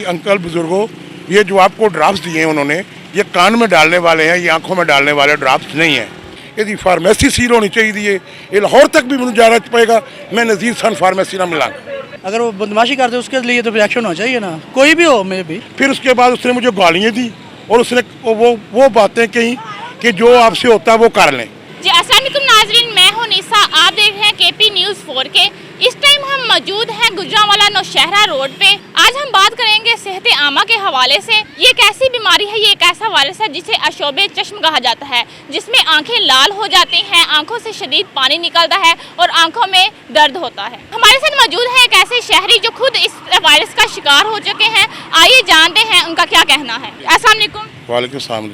Uncle बुजुर्गों, ये जो आपको ड्राफ्ट दिए हैं उन्होंने, ये कान में डालने वाले हैं, ये आंखों में डालने वाले ड्राफ्ट नहीं है। यदि फार्मेसी सील होनी चाहिए, ये लाहौर तक भी मुझे जाना पड़ेगा। मैं नज़ीर सन फार्मेसी ना मिला। अगर वो बदमाशी करते उसके लिए तो रिएक्शन होना चाहिए ना, कोई भी हो। मैं भी फिर उसके बाद उसने मुझे गालियाँ दी और उसने वो बातें कही कि जो आपसे होता है वो कर लें। जी अस्सलाम वालेकुम नाजरीन, मैं हूं निसा, आप देख रहे हैं केपी न्यूज़ 4 के। इस टाइम हम मौजूद हैं गुजरांवाला नौशहरा रोड पे। आज हम बात करेंगे सेहत आमा के हवाले से। ये एक ऐसी बीमारी है, ये एक ऐसा वायरस है जिसे अशोबे चश्म कहा जाता है, जिसमें आंखें लाल हो जाती हैं, आंखों से शदीद पानी निकलता है और आंखों में दर्द होता है। हमारे साथ मौजूद है एक ऐसे शहरी जो खुद इस वायरस का शिकार हो चुके हैं। आइए जानते हैं उनका क्या कहना है। अस्सलाम वालेकुम। वालेकुम सलाम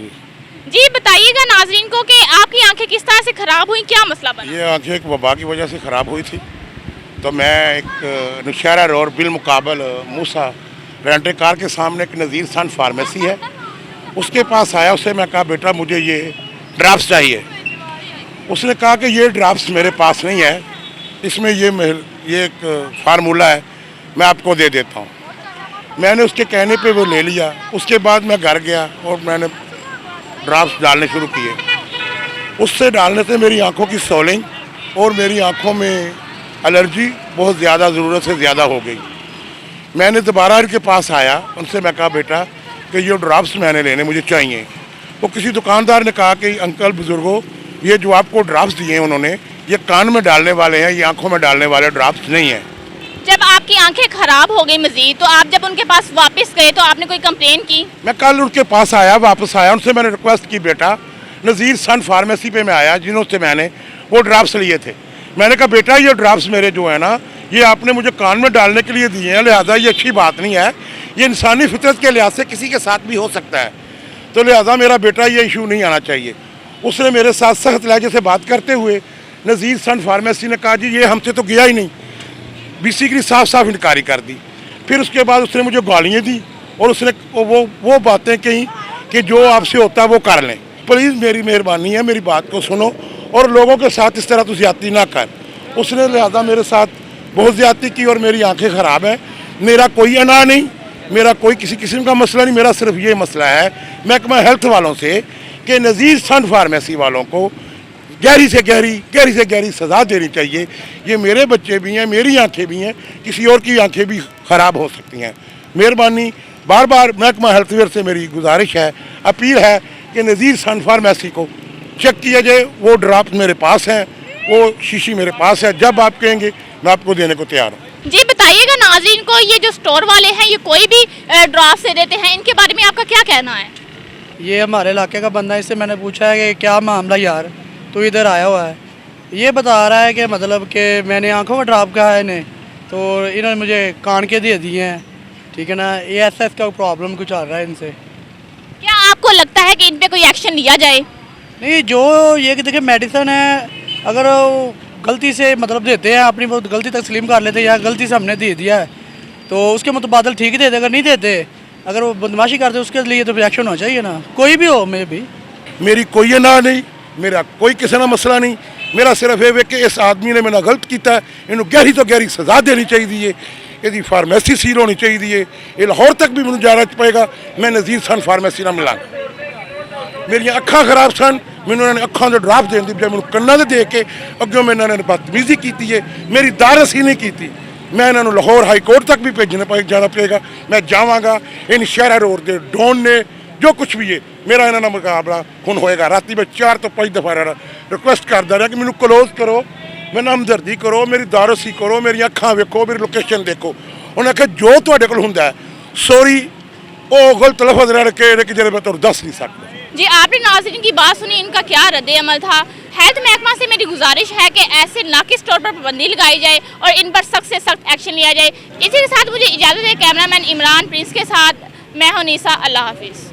जी बताइएगा नाजरीन को कि आपकी आंखें किस तरह से ख़राब हुई, क्या मसला बना? ये आंखें एक वबा की वजह से ख़राब हुई थी। तो मैं एक नौशहरा रोड बिलमुकाबल मूसा रेंटे कार के सामने एक नज़ीर सन फार्मेसी है, उसके पास आया। उससे मैं कहा बेटा मुझे ये ड्राफ्ट चाहिए। उसने कहा कि ये ड्राफ्ट मेरे पास नहीं है, इसमें ये एक फार्मूला है, मैं आपको दे देता हूँ। मैंने उसके कहने पे वो ले लिया। उसके बाद मैं घर गया और मैंने ड्राफ्ट डालने शुरू किए। उससे डालने से मेरी आंखों की सोलिंग और मेरी आंखों में एलर्जी बहुत ज़्यादा, ज़रूरत से ज़्यादा हो गई। मैंने दोबारा इनके पास आया, उनसे मैं कहा बेटा कि ये ड्राफ्ट्स मैंने लेने मुझे चाहिए। तो किसी दुकानदार ने कहा कि अंकल बुजुर्गों, ये जो आपको ड्राफ्ट्स दिए हैं उन्होंने, ये कान में डालने वाले हैं, ये आंखों में डालने वाले ड्राफ्ट्स नहीं हैं। जब आपकी आंखें खराब हो गई मजीद, तो आप जब उनके पास वापस गए तो आपने कोई कंप्लेन की? मैं कल उनके पास आया, वापस आया, उनसे मैंने रिक्वेस्ट की बेटा नज़ीर सन फार्मेसी पे मैं आया जिन्हों से मैंने वो ड्राफ्ट्स लिए थे। मैंने कहा बेटा ये ड्राफ्ट्स मेरे जो है ना, ये आपने मुझे कान में डालने के लिए दिए हैं, लिहाजा ये अच्छी बात नहीं है, ये इंसानी फितरत के लिहाज से किसी के साथ भी हो सकता है, तो लिहाजा मेरा बेटा ये इशू नहीं आना चाहिए। उसने मेरे साथ सख्त लहजे से बात करते हुए नज़ीर सन फार्मेसी ने कहा जी ये हमसे तो गया ही नहीं, बेसिकली साफ साफ इनकारी कर दी। फिर उसके बाद उसने मुझे गालियाँ दी और उसने वो बातें कही कि जो आपसे होता है वो कर लें। प्लीज़ मेरी मेहरबानी है, मेरी बात को सुनो और लोगों के साथ इस तरह तो ज़्यादती ना कर। उसने लिहाजा मेरे साथ बहुत ज़्यादती की और मेरी आंखें ख़राब हैं। मेरा कोई अना नहीं, मेरा कोई किसी किस्म का मसला नहीं, मेरा सिर्फ ये मसला है महकमा हेल्थ वालों से कि नज़ीर सन फार्मेसी वालों को गहरी से गहरी सज़ा देनी चाहिए। ये मेरे बच्चे भी हैं, मेरी आंखें भी हैं, किसी और की आंखें भी ख़राब हो सकती हैं। मेहरबानी, बार बार महकमा हेल्थवेयर से मेरी गुजारिश है, अपील है कि नज़ीर सन फार्मेसी को चेक किया जाए। वो ड्राफ्ट मेरे पास हैं, वो शीशी मेरे पास है, जब आप कहेंगे मैं आपको देने को तैयार हूँ। जी बताइएगा नाज़रीन को, ये जो स्टोर वाले हैं ये कोई भी ड्राफ्ट से देते हैं, इनके बारे में आपका क्या कहना है? ये हमारे इलाके का बंदा है, इससे मैंने पूछा है कि क्या मामला यार, तो इधर आया हुआ है। ये बता रहा है कि मतलब कि मैंने आंखों में ड्राप कहा है इन्हें, तो इन्होंने मुझे कान के दे दिए हैं, ठीक है ना। ये ऐसा इसका प्रॉब्लम कुछ आ रहा है इनसे। क्या आपको लगता है कि इन पे कोई एक्शन लिया जाए? नहीं, जो ये कि देखिए मेडिसिन है, अगर वो गलती से मतलब देते हैं, अपनी बहुत गलती तस्लीम कर लेते हैं या गलती से हमने दे दिया है तो उसके मुतबादल ठीक देते, अगर नहीं देते, अगर वो बदमाशी करते उसके लिए तो रिएक्शन होना चाहिए ना, कोई भी हो। मैं भी मेरी कोई ना नहीं, मेरा कोई किसी ना मसला नहीं, मेरा सिर्फ ये कि इस आदमी ने मेरा गलत किया, इन्हों गहरी तो गहरी सज़ा देनी चाहिए। यदि फार्मेसी सील होनी चाहिए, ये लाहौर तक भी मुझे जाना पड़ेगा। मैं नज़ीर सन फार्मेसी ना मिला। मेरिया अखा खराब सन, मैंने उन्होंने अखा के ड्राफ्ट देने बजाय मैं कन्ना दे दे के अगों मैं इन्होंने बदतमीजी की है, मेरी दारसी नहीं की। मैं इन्होंने लाहौर हाई कोर्ट तक भी जाना पड़ेगा। मैं जावांगा, इन शहरा रोड के डॉन ने जो कुछ भी है, मेरा इन्होंने मुकाबला हुण होएगा। राती मैं 4 तो 5 दफ़ा रिक्वेस्ट करता रहा कि मैंने क्लोज करो, मैंने हमदर्दी करो, मेरी दारसी करो, मेरी अखा वेखो, मेरी लोकेशन देखो। उन्हें आख्या जो तुहाडे कोल हुंदा है सॉरी वो गलत लफज रह के जरे मैं तुहानूं दस नहीं सकता। जी आपने नाज़रीन की बात सुनी, इनका क्या रद्द अमल था। हेल्थ महकमा से मेरी गुजारिश है कि ऐसे नाकी स्टोर पर पाबंदी लगाई जाए और इन पर सख्त से सख्त एक्शन लिया जाए। इसी के साथ मुझे इजाज़त है। कैमरामैन इमरान प्रिंस के साथ मैं हूं निसा, अल्लाह हाफिज़।